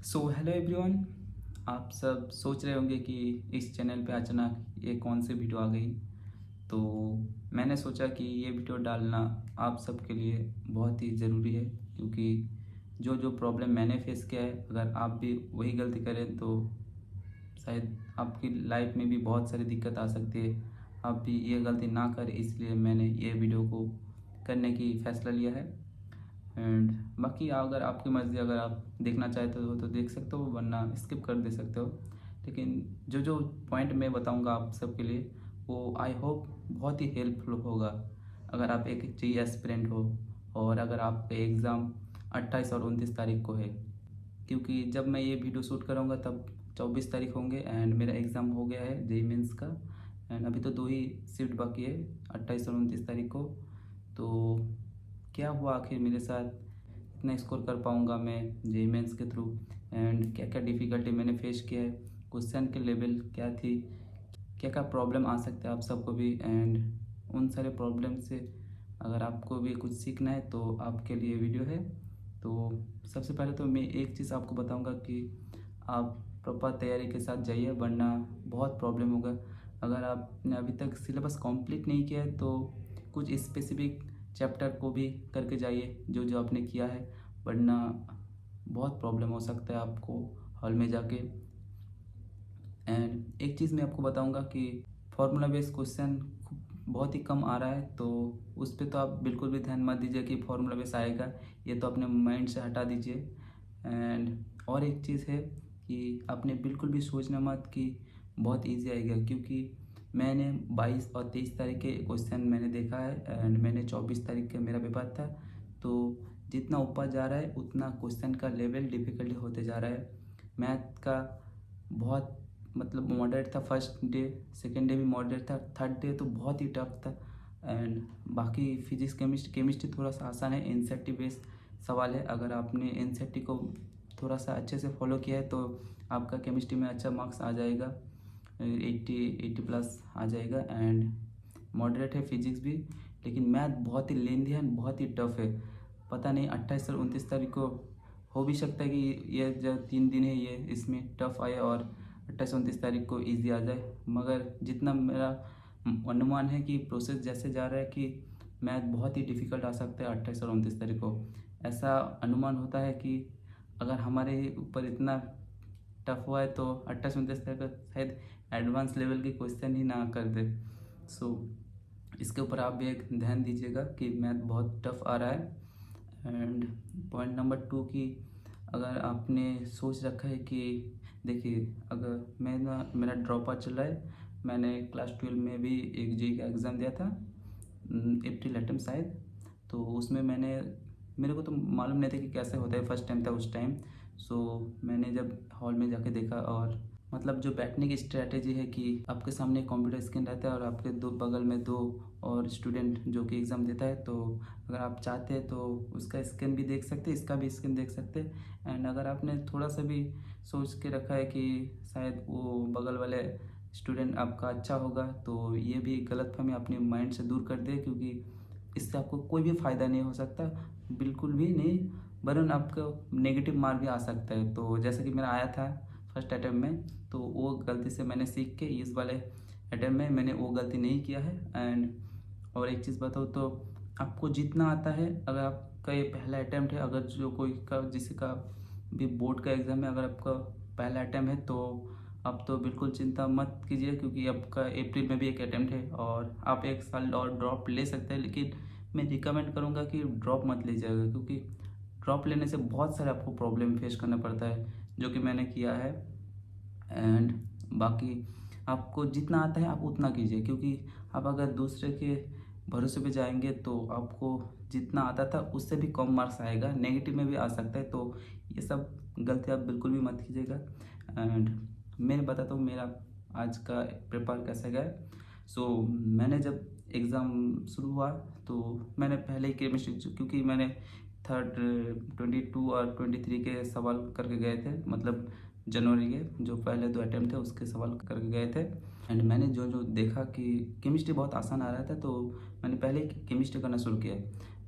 So hello everyone. आप सब सोच रहे होंगे कि इस चैनल पे अचानक ये कौन सी वीडियो आ गई। तो मैंने सोचा कि ये वीडियो डालना आप सबके लिए बहुत ही ज़रूरी है, क्योंकि जो जो प्रॉब्लम मैंने फेस किया है, अगर आप भी वही गलती करें तो शायद आपकी लाइफ में भी बहुत सारी दिक्कत आ सकती है। आप भी ये गलती ना करें, इसलिए मैंने ये वीडियो को करने की फ़ैसला लिया है। एंड बाकी अगर आपकी मर्ज़ी, अगर आप देखना चाहते हो तो देख सकते हो, वरना स्किप कर दे सकते हो। लेकिन जो जो पॉइंट मैं बताऊंगा आप सबके लिए, वो आई होप बहुत ही हेल्पफुल होगा। अगर आप एक जेई एस्पिरेंट हो और अगर आपका एग्ज़ाम 28 और 29 तारीख को है, क्योंकि जब मैं ये वीडियो शूट करूँगा तब 24 तारीख होंगे एंड मेरा एग्ज़ाम हो गया है जेई मेंस का। एंड अभी तो 2 ही शिफ्ट बाकी है, 28 और 29 तारीख को। तो क्या हुआ आखिर मेरे साथ, कितना स्कोर कर पाऊँगा मैं जेईई मेंस के थ्रू, एंड क्या क्या डिफ़िकल्टी मैंने फेस किया है, क्वेश्चन के लेवल क्या थी, क्या क्या प्रॉब्लम आ सकते हैं आप सबको भी। एंड उन सारे प्रॉब्लम से अगर आपको भी कुछ सीखना है तो आपके लिए वीडियो है। तो सबसे पहले तो मैं एक चीज़ आपको बताऊंगा कि आप प्रॉपर तैयारी के साथ जाइए, वरना बहुत प्रॉब्लम होगा। अगर आपने अभी तक सिलेबस कंप्लीट नहीं किया है तो कुछ स्पेसिफिक चैप्टर को भी करके जाइए जो जो आपने किया है, वरना बहुत प्रॉब्लम हो सकता है आपको हॉल में जाके। एंड एक चीज़ मैं आपको बताऊंगा कि फार्मूला बेस्ड क्वेश्चन बहुत ही कम आ रहा है, तो उस पर तो आप बिल्कुल भी ध्यान मत दीजिए कि फार्मूला बेस आएगा, ये तो अपने माइंड से हटा दीजिए। एंड और एक चीज़ है कि आपने बिल्कुल भी सोचना मत कि बहुत इजी आएगा, क्योंकि मैंने 22 और 23 तारीख के क्वेश्चन मैंने देखा है एंड मैंने 24 तारीख का मेरा पेपर था। तो जितना ऊपर जा रहा है उतना क्वेश्चन का लेवल डिफ़िकल्टी होते जा रहा है। मैथ का बहुत मतलब मॉडरेट था फर्स्ट डे, सेकेंड डे भी मॉडरेट था, थर्ड डे तो बहुत ही टफ था। एंड बाकी फिजिक्स केमिस्ट्री थोड़ा सा आसान है, एनसीईआरटी बेस्ड सवाल है। अगर आपने एनसीईआरटी को थोड़ा सा अच्छे से फॉलो किया है तो आपका केमिस्ट्री में अच्छा मार्क्स आ जाएगा, 80 प्लस आ जाएगा। एंड मॉडरेट है फिजिक्स भी, लेकिन मैथ बहुत ही लेंदी है, बहुत ही टफ है। पता नहीं 28 और 29 तारीख को हो भी सकता है कि ये जो 3 दिन है ये इसमें टफ आए और 28-29 तारीख को इजी आ जाए। मगर जितना मेरा अनुमान है कि प्रोसेस जैसे जा रहा है कि मैथ बहुत ही डिफ़िकल्ट आ सकता है 28 और 29 तारीख को। ऐसा अनुमान होता है कि अगर हमारे ऊपर इतना टफ हुआ है तो 28-29 तारीख को शायद एडवांस लेवल के क्वेश्चन ही ना कर दे। सो इसके ऊपर आप भी एक ध्यान दीजिएगा कि मैथ बहुत टफ आ रहा है। एंड पॉइंट नंबर 2 की, अगर आपने सोच रखा है कि देखिए, अगर मैं ना मेरा ड्रॉप आउट चल रहा है, मैंने क्लास 12 में भी एक जेईई का एग्ज़ाम दिया था, एप्रिल अटेम्प्ट शायद। तो उसमें मेरे को तो मालूम नहीं था कि कैसे होता है, फर्स्ट टाइम था उस टाइम। सो मैंने जब हॉल में जाके देखा, और मतलब जो बैठने की स्ट्रैटेजी है कि आपके सामने कंप्यूटर स्क्रीन रहता है और आपके दो बगल में दो और स्टूडेंट जो कि एग्ज़ाम देता है। तो अगर आप चाहते हैं तो उसका स्क्रीन भी देख सकते हैं, इसका भी स्क्रीन देख सकते हैं। एंड अगर आपने थोड़ा सा भी सोच के रखा है कि शायद वो बगल वाले स्टूडेंट आपका अच्छा होगा, तो ये भी गलतफहमी अपने माइंड से दूर कर दे, क्योंकि इससे आपको कोई भी फ़ायदा नहीं हो सकता, बिल्कुल भी नहीं, वरन आपको नेगेटिव मार्क भी आ सकता है। तो जैसे कि मेरा आया था फर्स्ट अटैम्प्ट में, तो वो गलती से मैंने सीख के इस वाले अटैम्प्ट में मैंने वो गलती नहीं किया है। एंड और एक चीज़ बताऊँ तो आपको जितना आता है, अगर आपका ये पहला अटैम्प्ट है, अगर जो कोई का जिसका भी बोर्ड का एग्ज़ाम है, अगर आपका पहला अटैम्प्ट है तो आप तो बिल्कुल चिंता मत कीजिए, क्योंकि आपका अप्रैल में भी एक अटैम्प्ट है और आप 1 साल और ड्रॉप ले सकते हैं। लेकिन मैं रिकमेंड करूँगा कि ड्रॉप मत लीजिएगा, क्योंकि ड्रॉप लेने से बहुत सारे आपको प्रॉब्लम फेस करना पड़ता है, जो कि मैंने किया है। एंड बाकी आपको जितना आता है आप उतना कीजिए, क्योंकि आप अगर दूसरे के भरोसे पे जाएंगे तो आपको जितना आता था उससे भी कम मार्क्स आएगा, नेगेटिव में भी आ सकता है। तो ये सब गलती आप बिल्कुल भी मत कीजिएगा। एंड मैं बताता हूँ मेरा आज का पेपर कैसा गया। सो मैंने जब एग्ज़ाम शुरू हुआ तो मैंने पहले ही केमिस्ट्री, क्योंकि मैंने थर्ड 22 और 23 के सवाल करके गए थे, मतलब जनवरी के जो पहले 2 अटैम्प्ट थे उसके सवाल करके गए थे। एंड मैंने जो जो देखा कि केमिस्ट्री बहुत आसान आ रहा था, तो मैंने पहले ही केमिस्ट्री करना शुरू किया।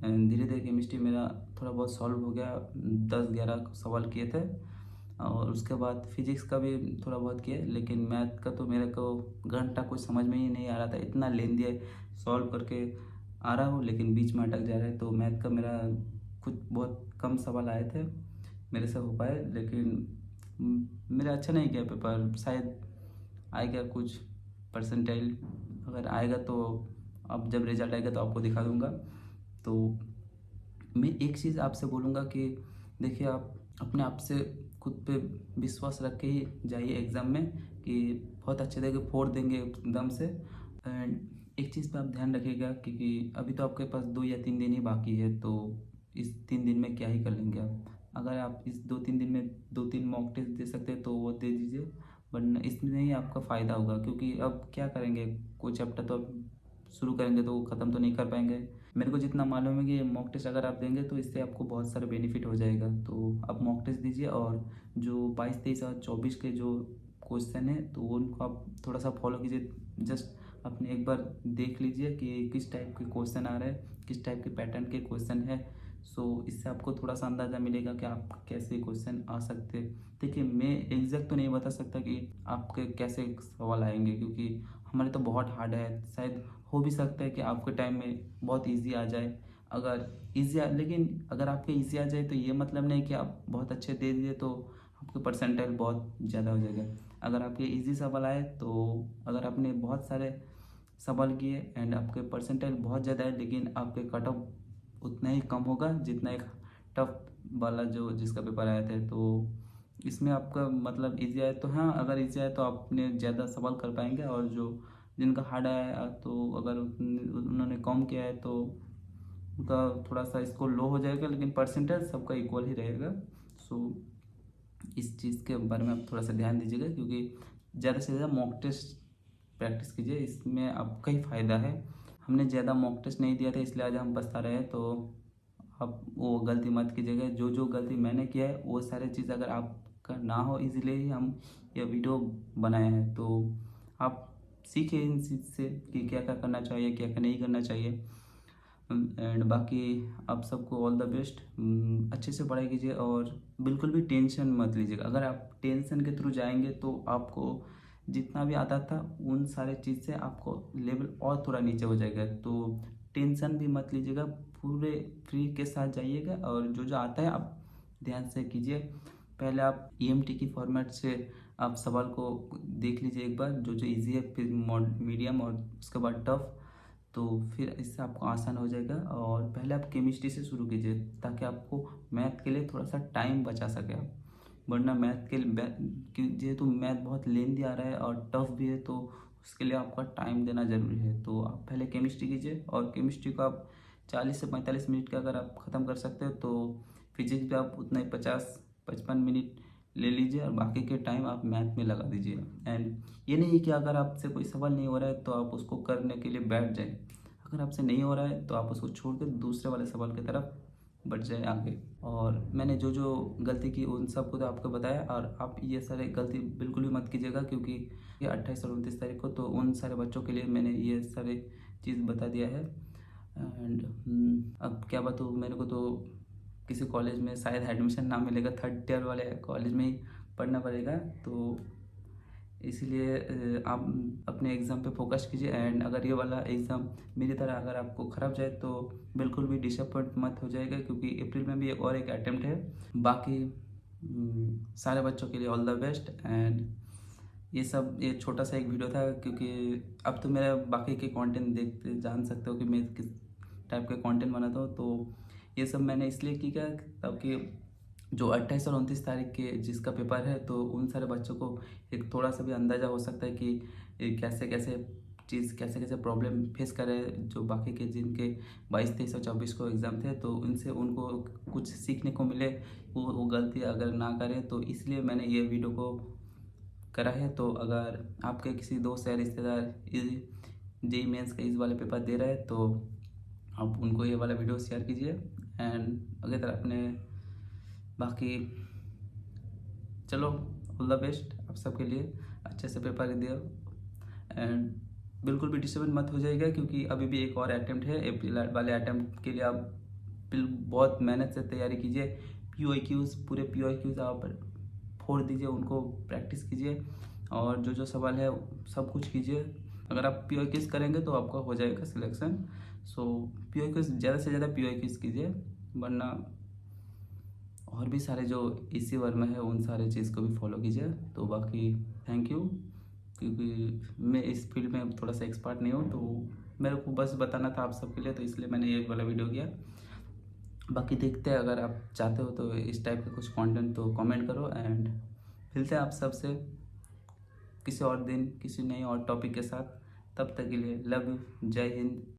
एंड धीरे धीरे केमिस्ट्री मेरा थोड़ा बहुत सॉल्व हो गया, 10-11 सवाल किए थे। और उसके बाद फिजिक्स का भी थोड़ा बहुत किया है, लेकिन मैथ का तो मेरे को घंटा कुछ समझ में ही नहीं आ रहा था, इतना लेंदी है, सॉल्व करके आ रहा हूँ लेकिन बीच में अटक जा रहा है। तो मैथ का मेरा कुछ बहुत कम सवाल आए थे मेरे से हो पाए, लेकिन मेरा अच्छा नहीं गया पेपर, शायद आएगा कुछ परसेंटाइल, अगर आएगा तो अब जब रिजल्ट आएगा तो आपको दिखा दूंगा। तो मैं एक चीज़ आपसे बोलूँगा कि देखिए, आप अपने आप से खुद पे विश्वास रख के ही जाइए एग्ज़ाम में, कि बहुत अच्छे देंगे, फोड़ देंगे एकदम से। एंड एक चीज़ पे आप ध्यान रखिएगा, क्योंकि अभी तो आपके पास 2 या 3 दिन ही बाकी है, तो इस 3 दिन में क्या ही कर लेंगे आप। अगर आप इस 2-3 दिन में 2-3 मॉक टेस्ट दे सकते हैं तो वो दे दीजिए, वरना इसमें ही आपका फ़ायदा होगा। क्योंकि अब क्या करेंगे, कोई चैप्टर तो अब शुरू करेंगे तो ख़त्म तो नहीं कर पाएंगे। मेरे को जितना मालूम है कि मॉक टेस्ट अगर आप देंगे तो इससे आपको बहुत सारा बेनिफिट हो जाएगा। तो आप मॉक टेस्ट दीजिए, और जो 22, 23 और 24 के जो क्वेश्चन है तो उनको आप थोड़ा सा फॉलो कीजिए। जस्ट अपने एक बार देख लीजिए कि किस टाइप के क्वेश्चन आ रहे हैं, किस टाइप के पैटर्न के क्वेश्चन है। सो इससे आपको थोड़ा सा अंदाज़ा मिलेगा कि आप कैसे क्वेश्चन आ सकते हैं। देखिए, मैं एग्जैक्ट तो नहीं बता सकता कि आपके कैसे सवाल आएंगे, क्योंकि हमारे तो बहुत हार्ड है। शायद हो भी सकता है कि आपके टाइम में बहुत इजी आ जाए। अगर लेकिन अगर आपके इजी आ जाए तो ये मतलब नहीं कि आप बहुत अच्छे दे दिए तो आपके परसेंटाइल बहुत ज़्यादा हो जाएगा। अगर आपके इजी सवाल आए, तो अगर आपने बहुत सारे सवाल किए एंड आपके परसेंटाइल बहुत ज़्यादा है, लेकिन आपके कट ऑफ उतना ही कम होगा जितना एक टफ वाला जो जिसका पेपर आया था। तो इसमें आपका मतलब इजी आए तो हाँ, अगर इजी आए तो आपने ज़्यादा सवाल कर पाएंगे, और जो जिनका हार्ड आया तो अगर उन्होंने कम किया है तो उनका थोड़ा सा स्कोर लो हो जाएगा, लेकिन परसेंटेज सबका इक्वल ही रहेगा। सो इस चीज़ के बारे में आप थोड़ा सा ध्यान दीजिएगा, क्योंकि ज़्यादा से ज़्यादा मॉक टेस्ट प्रैक्टिस कीजिए, इसमें आपका ही फ़ायदा है। हमने ज़्यादा मॉक टेस्ट नहीं दिया था, इसलिए आज हम पछता रहे हैं। तो आप वो गलती मत कीजिएगा, जो जो गलती मैंने किया है वो सारी चीज़ अगर आपका ना हो, इसीलिए ही हम ये वीडियो बनाए हैं। तो आप सीखिए इन चीज़ से कि क्या क्या करना चाहिए, क्या क्या नहीं करना चाहिए। एंड बाकी आप सबको ऑल द बेस्ट। अच्छे से पढ़ाई कीजिए और बिल्कुल भी टेंशन मत लीजिएगा। अगर आप टेंशन के थ्रू जाएंगे तो आपको जितना भी आता था उन सारे चीज़ से आपको लेवल और थोड़ा नीचे हो जाएगा। तो टेंशन भी मत लीजिएगा, पूरे फ्री के साथ जाइएगा, और जो जो आता है आप ध्यान से कीजिए। पहले आप ईएमटी की फॉर्मेट से आप सवाल को देख लीजिए एक बार, जो जो इजी है, फिर मीडियम और उसके बाद टफ। तो फिर इससे आपको आसान हो जाएगा। और पहले आप केमिस्ट्री से शुरू कीजिए, ताकि आपको मैथ के लिए थोड़ा सा टाइम बचा सके आप। वरना मैथ के लिए जेहेतु मैथ बहुत लेंदी आ रहा है और टफ भी है, तो उसके लिए आपका टाइम देना ज़रूरी है। तो आप पहले केमिस्ट्री कीजिए, और केमिस्ट्री को आप 40 से 45 मिनट का अगर आप ख़त्म कर सकते हो तो फिजिक्स भी आप उतना ही 50-55 मिनट ले लीजिए, और बाकी के टाइम आप मैथ में लगा दीजिए। एंड ये नहीं कि अगर आपसे कोई सवाल नहीं हो रहा है तो आप उसको करने के लिए बैठ जाए। अगर आपसे नहीं हो रहा है तो आप उसको छोड़ कर दूसरे वाले सवाल की तरफ बढ़ जाए आगे। और मैंने जो जो गलती की उन सबको तो आपको बताया, और आप ये सारे गलती बिल्कुल भी मत कीजिएगा, क्योंकि ये 28 और 29 तारीख को तो उन सारे बच्चों के लिए मैंने ये सारे चीज़ बता दिया है। एंड अब क्या बताऊँ, मेरे को तो किसी कॉलेज में शायद एडमिशन ना मिलेगा, थर्ड ईयर वाले कॉलेज में ही पढ़ना पड़ेगा। तो इसीलिए आप अपने एग्ज़ाम पे फोकस कीजिए। एंड अगर ये वाला एग्ज़ाम मेरी तरह अगर आपको ख़राब जाए तो बिल्कुल भी डिसअपॉइंट मत हो जाएगा, क्योंकि अप्रैल में भी एक और एक अटेम्प्ट है। बाकी सारे बच्चों के लिए ऑल द बेस्ट। एंड ये छोटा सा एक वीडियो था, क्योंकि अब तो मेरा बाकी के कंटेंट देखते जान सकते हो कि मैं किस टाइप के कंटेंट बनाता हूँ। तो ये सब मैंने इसलिए किया ताकि जो 28 और 29 तारीख के जिसका पेपर है, तो उन सारे बच्चों को एक थोड़ा सा भी अंदाज़ा हो सकता है कि ये कैसे कैसे प्रॉब्लम फेस करे, जो बाकी के जिनके 22, 23 और 24 को एग्ज़ाम थे, तो उनसे उनको कुछ सीखने को मिले, वो गलती अगर ना करें। तो इसलिए मैंने ये वीडियो को करा है। तो अगर आपके किसी दोस्त या रिश्तेदार जेईई मेंस का इस वाले पेपर दे रहे हैं तो आप उनको ये वाला वीडियो शेयर कीजिए। एंड अगर अपने बाकी चलो, ऑल द बेस्ट आप सबके लिए, अच्छे से पेपर दियो। एंड बिल्कुल भी डिस्टर्ब मत हो जाएगा, क्योंकि अभी भी एक और अटैम्प्ट है। अप्रैल वाले अटैम्प्ट के लिए आप बहुत मेहनत से तैयारी कीजिए। POQs पूरे POQs आप फोड़ दीजिए, उनको प्रैक्टिस कीजिए और जो जो सवाल है सब कुछ कीजिए। अगर आप पी वाई क्यूज़ करेंगे तो आपका हो जाएगा सिलेक्शन। सो पी वाई क्यूज़ ज़्यादा से ज़्यादा पी वाई क्यूज़ कीजिए, वरना और भी सारे जो इसी वर्ग में है उन सारे चीज़ को भी फॉलो कीजिए। तो बाकी थैंक यू, क्योंकि मैं इस फील्ड में थोड़ा सा एक्सपर्ट नहीं हूँ, तो मेरे को बस बताना था आप सबके लिए, तो इसलिए मैंने ये वाला वीडियो किया। बाकी देखते हैं, अगर आप चाहते हो तो इस टाइप का कुछ कंटेंट तो कमेंट करो। एंड मिलते हैं आप सबसे किसी और दिन किसी नए और टॉपिक के साथ। तब तक के लिए लव यू, जय हिंद।